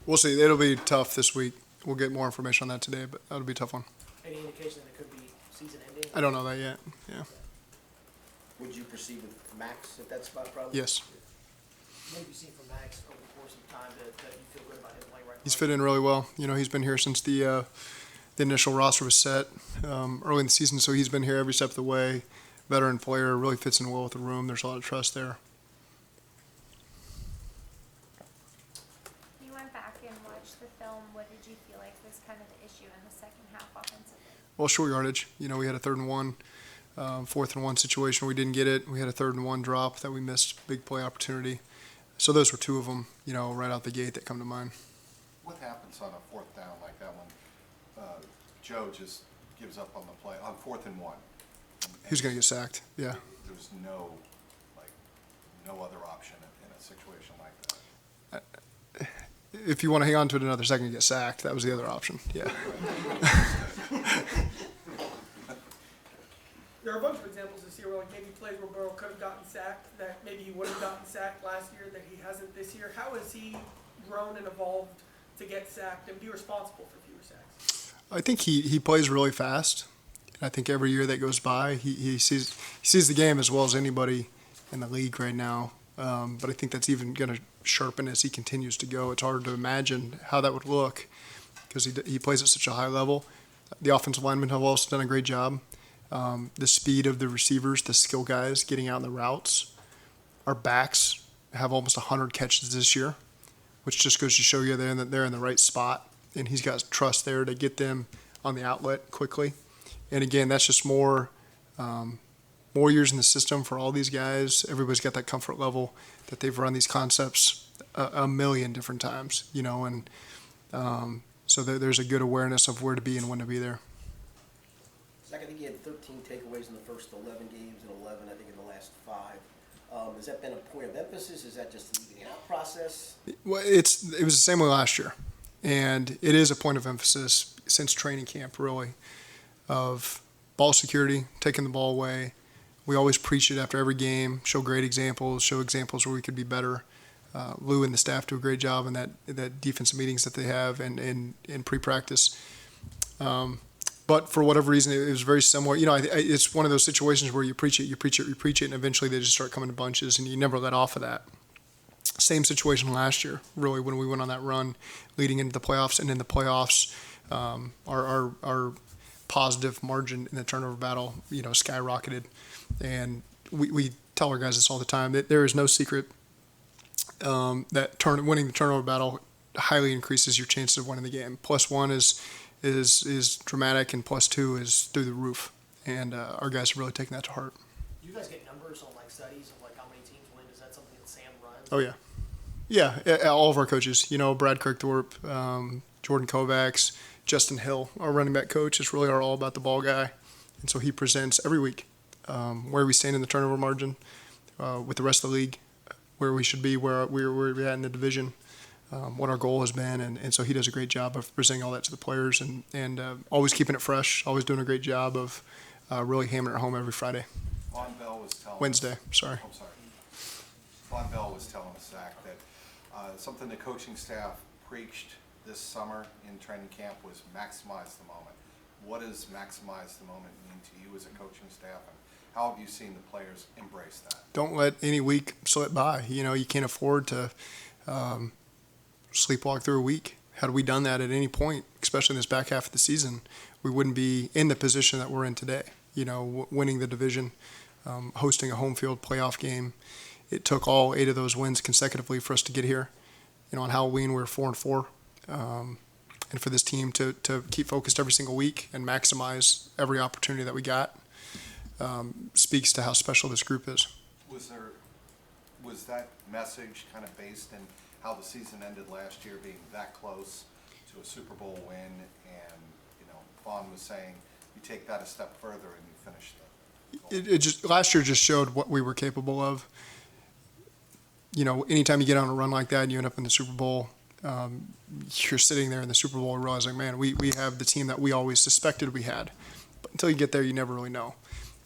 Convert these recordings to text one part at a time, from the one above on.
We'll see. It'll be tough this week. We'll get more information on that today, but that'll be a tough one. Any indication that it could be season ending? I don't know that yet. Yeah. Would you proceed with Max at that spot, probably? Yes. What have you seen from Max over the course of time that you feel good about him playing right now? He's fit in really well. He's been here since the initial roster was set early in the season, so he's been here every step of the way. Veteran player, really fits in well with the room. There's a lot of trust there. You went back and watched the film. What did you feel like was kind of the issue in the second half offensively? Well, short yardage. We had a 3rd and 1, 4th and 1 situation. We didn't get it. We had a 3rd and 1 drop that we missed, big play opportunity. So those were two of them, right out the gate that come to mind. What happens on a 4th down like that one? Joe just gives up on the play on 4th and 1. He's going to get sacked. Yeah. There's no other option in a situation like that. If you want to hang on to it another second and get sacked, that was the other option. Yeah. There are a bunch of examples this year where maybe plays where Burrow could have gotten sacked, that maybe he would have gotten sacked last year, that he hasn't this year. How has he grown and evolved to get sacked and be responsible for fewer sacks? I think he plays really fast. I think every year that goes by, he sees the game as well as anybody in the league right now. But I think that's even going to sharpen as he continues to go. It's hard to imagine how that would look because he plays at such a high level. The offensive linemen have also done a great job. The speed of the receivers, the skill guys getting out in the routes. Our backs have almost 100 catches this year, which just goes to show you they're in the right spot. And he's got trust there to get them on the outlet quickly. And again, that's just more years in the system for all these guys. Everybody's got that comfort level that they've run these concepts a million different times, and so there's a good awareness of where to be and when to be there. Zach, I think you had 13 takeaways in the first 11 games and 11, I think, in the last 5. Has that been a point of emphasis? Is that just the evening out process? Well, it was the same way last year, and it is a point of emphasis since training camp, really, of ball security, taking the ball away. We always preach it after every game, show great examples, show examples where we could be better. Lou and the staff do a great job in that defensive meetings that they have and in pre-practice. But for whatever reason, it was very similar. It's one of those situations where you preach it, and eventually they just start coming to bunches, and you never let off of that. Same situation last year, really, when we went on that run leading into the playoffs, and in the playoffs, our positive margin in the turnover battle, skyrocketed. And we tell our guys this all the time, that there is no secret that winning the turnover battle highly increases your chances of winning the game. +1 is dramatic, and +2 is through the roof. And our guys have really taken that to heart. Do you guys get numbers on studies of how many teams win? Is that something that Sam runs? Oh yeah, yeah. All of our coaches, Brad Kirkthorpe, Jordan Kovacs, Justin Hill, our running back coach, is really our all about the ball guy, and so he presents every week where we stand in the turnover margin with the rest of the league, where we should be, where we're at in the division, what our goal has been, and so he does a great job of presenting all that to the players and always keeping it fresh, always doing a great job of really hammering it home every Friday. Von Bell was telling Wednesday, us, sorry. I'm sorry. Von Bell was telling us, Zach, that something the coaching staff preached this summer in training camp was maximize the moment. What does maximize the moment mean to you as a coaching staff, and how have you seen the players embrace that? Don't let any week slip by. You can't afford to sleepwalk through a week. Had we done that at any point, especially in this back half of the season, we wouldn't be in the position that we're in today. Winning the division, hosting a home field playoff game. It took all 8 of those wins consecutively for us to get here. On Halloween, we were 4-4. And for this team to keep focused every single week and maximize every opportunity that we got speaks to how special this group is. Was that message kind of based in how the season ended last year, being that close to a Super Bowl win, and Vaughn was saying you take that a step further and you finish the It last year just showed what we were capable of. Anytime you get on a run like that and you end up in the Super Bowl, you're sitting there in the Super Bowl realizing, man, we have the team that we always suspected we had. But until you get there, you never really know.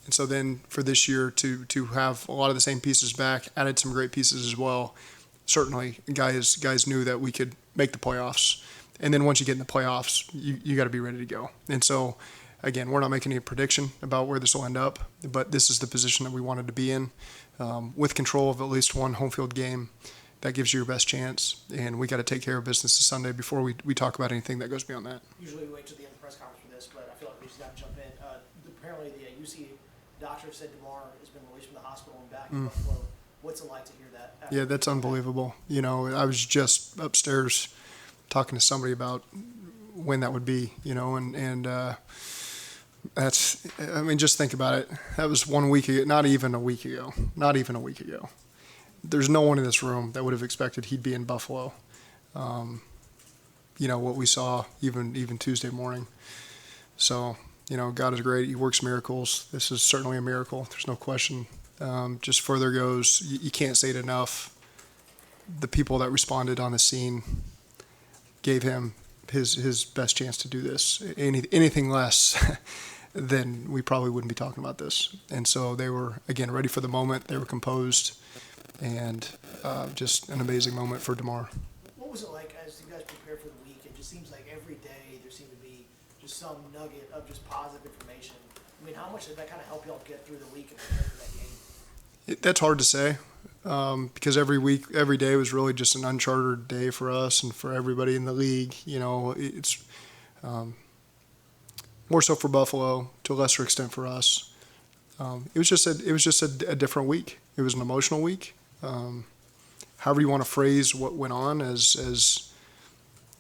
And so then for this year to have a lot of the same pieces back, added some great pieces as well, certainly guys knew that we could make the playoffs. And then once you get in the playoffs, you got to be ready to go. And so, again, we're not making any prediction about where this will end up, but this is the position that we wanted to be in, with control of at least one home field game. That gives you your best chance, and we got to take care of business this Sunday before we talk about anything that goes beyond that. Usually we wait till the end of the press conference for this, but I feel like we just got to jump in. Apparently the UC doctor said DeMar has been released from the hospital and back in Buffalo. What's it like to hear that? after- Yeah, that's unbelievable. You know, I was just upstairs talking to somebody about when that would be, you know, and that's, I mean, just think about it. That was 1 week ago, not even a week ago. There's no one in this room that would have expected he'd be in Buffalo. You know, what we saw even Tuesday morning. So, you know, God is great. He works miracles. This is certainly a miracle. There's no question. Just further goes, you can't say it enough. The people that responded on the scene gave him his best chance to do this. Anything less then we probably wouldn't be talking about this. And so they were, again, ready for the moment. They were composed, and just an amazing moment for DeMar. What was it like as you guys prepare for the week? It just seems like every day there seemed to be just some nugget of just positive information. I mean, how much did that kind of help y'all get through the week and prepare for that game? That's hard to say, because every day was really just an uncharted day for us and for everybody in the league. You know, it's more so for Buffalo, to a lesser extent for us. It was just a different week. It was an emotional week. However you want to phrase what went on as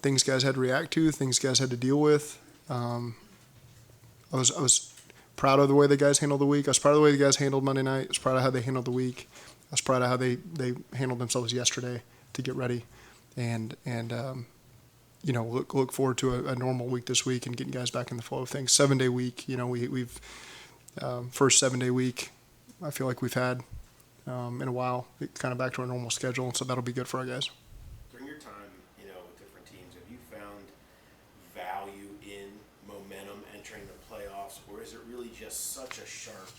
things guys had to react to, things guys had to deal with. I was proud of the way the guys handled the week. I was proud of the way the guys handled Monday night. I was proud of how they handled the week. I was proud of how they handled themselves yesterday to get ready, and you know, look forward to a normal week this week and getting guys back in the flow of things. 7-day week, you know, we've first 7-day week I feel like we've had in a while, kind of back to our normal schedule, and so that'll be good for our guys. During your time, you know, with different teams, have you found value in momentum entering the playoffs, or is it really just such a sharp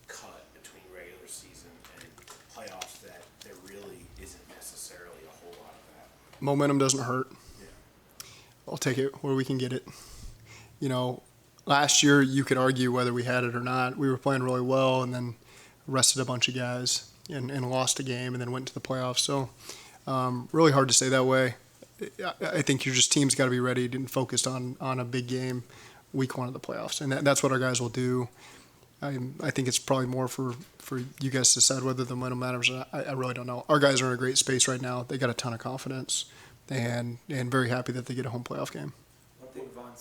cut between regular season and playoffs that there really isn't necessarily a whole lot of that? Momentum doesn't hurt. Yeah. I'll take it where we can get it. You know, last year you could argue whether we had it or not. We were playing really well and then rested a bunch of guys and lost a game and then went to the playoffs. So really hard to say that way. I think your team's got to be ready and focused on a big game week 1 of the playoffs. And that's what our guys will do. I think it's probably more for you guys to decide whether the momentum matters or not. I really don't know. Our guys are in a great space right now. They got a ton of confidence and very happy that they get a home playoff game. One thing Von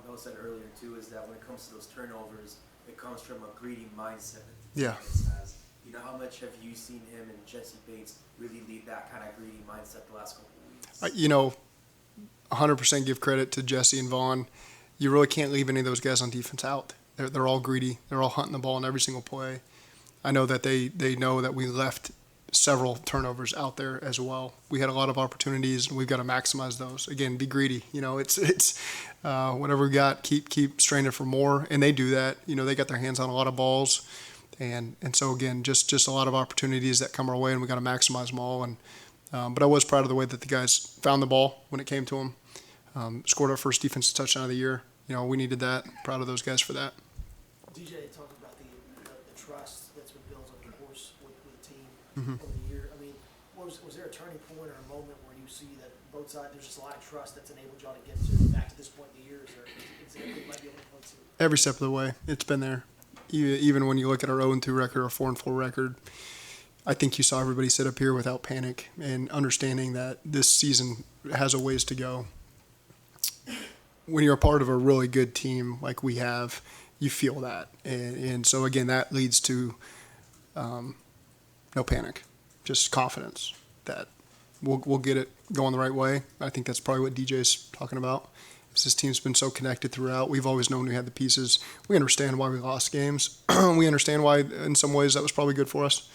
Bell said earlier too is that when it comes to those turnovers, it comes from a greedy mindset. Yeah. Has. You know, how much have you seen him and Jesse Bates really lead that kind of greedy mindset the last couple of weeks? You know, 100% give credit to Jesse and Vaughn. You really can't leave any of those guys on defense out. They're all greedy. They're all hunting the ball in every single play. I know that they know that we left several turnovers out there as well. We had a lot of opportunities, and we've got to maximize those. Again, be greedy. You know, it's whatever we got, keep straining for more, and they do that. You know, they got their hands on a lot of balls, and so again, just a lot of opportunities that come our way, and we got to maximize them all. And but I was proud of the way that the guys found the ball when it came to them. Scored our first defensive touchdown of the year. You know, we needed that. Proud of those guys for that. DJ talked about the trust that's been built over the course with the team over the year. I mean, was there a turning point or a moment where you see that both sides, there's just a lot of trust that's enabled y'all to get back to this point in the year? Is there anything you might be able to point to? Every step of the way, it's been there. Even when you look at our 0-2 record, our 4-4 record, I think you saw everybody sit up here without panic and understanding that this season has a ways to go. When you're a part of a really good team like we have, you feel that. And so, again, that leads to no panic, just confidence that we'll get it going the right way. I think that's probably what DJ's talking about. This team's been so connected throughout. We've always known we had the pieces. We understand why we lost games. We understand why, in some ways, that was probably good for us.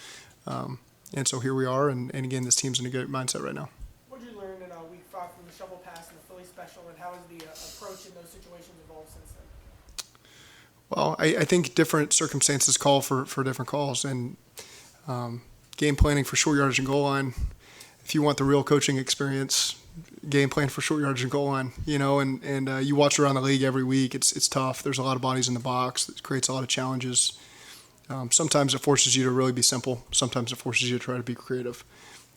And so here we are. And again, this team's in a good mindset right now. What did you learn in week 5 from the shovel pass and the Philly special, and how has the approach in those situations evolved since then? Well, I think different circumstances call for different calls. And game planning for short yardage and goal line if you want the real coaching experience, game plan for short yardage and goal line, and you watch around the league every week. It's tough. There's a lot of bodies in the box. It creates a lot of challenges. Sometimes it forces you to really be simple. Sometimes it forces you to try to be creative.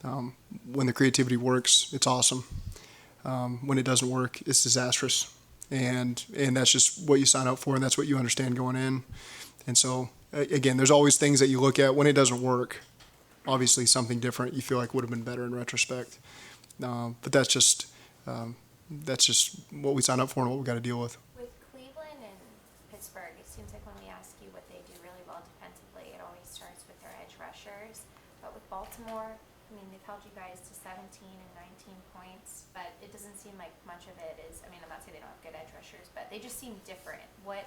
When the creativity works, it's awesome. When it doesn't work, it's disastrous. And that's just what you sign up for, and that's what you understand going in. And so, again, there's always things that you look at when it doesn't work. Obviously, something different you feel like would have been better in retrospect. But that's just what we sign up for and what we got to deal with. With Cleveland and Pittsburgh, it seems like when we ask you what they do really well defensively, it always starts with their edge rushers. But with Baltimore, I mean, they've held you guys to 17 and 19 points, but it doesn't seem like much of it is, I mean, I'm not saying they don't have good edge rushers, but they just seem different. What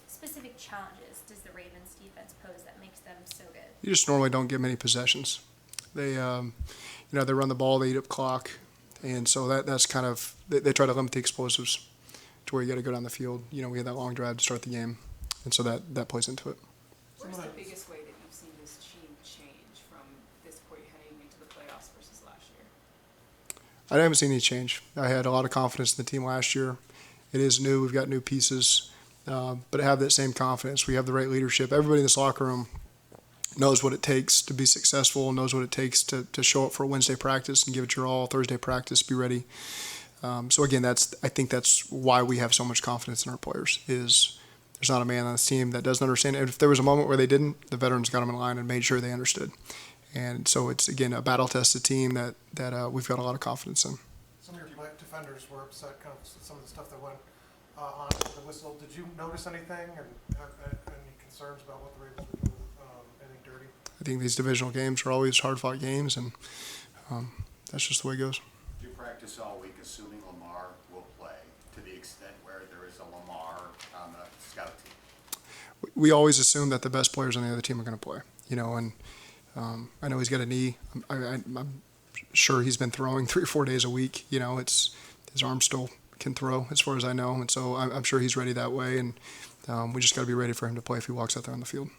specific challenges does the Ravens defense pose that makes them so good? You just normally don't get many possessions. They, they run the ball, they eat up clock, and so that's kind of they try to limit the explosives to where you got to go down the field. We had that long drive to start the game, and so that plays into it. Where's the biggest way that you've seen this team change from this point heading into the playoffs versus last year? I haven't seen any change. I had a lot of confidence in the team last year. It is new. We've got new pieces, but I have that same confidence. We have the right leadership. Everybody in this locker room knows what it takes to be successful, knows what it takes to show up for a Wednesday practice and give it your all, Thursday practice, be ready. So again, I think that's why we have so much confidence in our players, is there's not a man on this team that doesn't understand. And if there was a moment where they didn't, the veterans got them in line and made sure they understood. And so it's, again, a battle-tested team that we've got a lot of confidence in. Some of your defenders were upset, kind of some of the stuff that went on with the whistle. Did you notice anything and have any concerns about what the Ravens were doing? Anything dirty? I think these divisional games are always hard-fought games, and that's just the way it goes. Do you practice all week assuming Lamar will play to the extent where there is a Lamar on the scout team? We always assume that the best players on the other team are going to play, and I know he's got a knee. I'm sure he's been throwing 3 or 4 days a week. It's his arm still can throw as far as I know, and so I'm sure he's ready that way, and we just got to be ready for him to play if he walks out there on the field.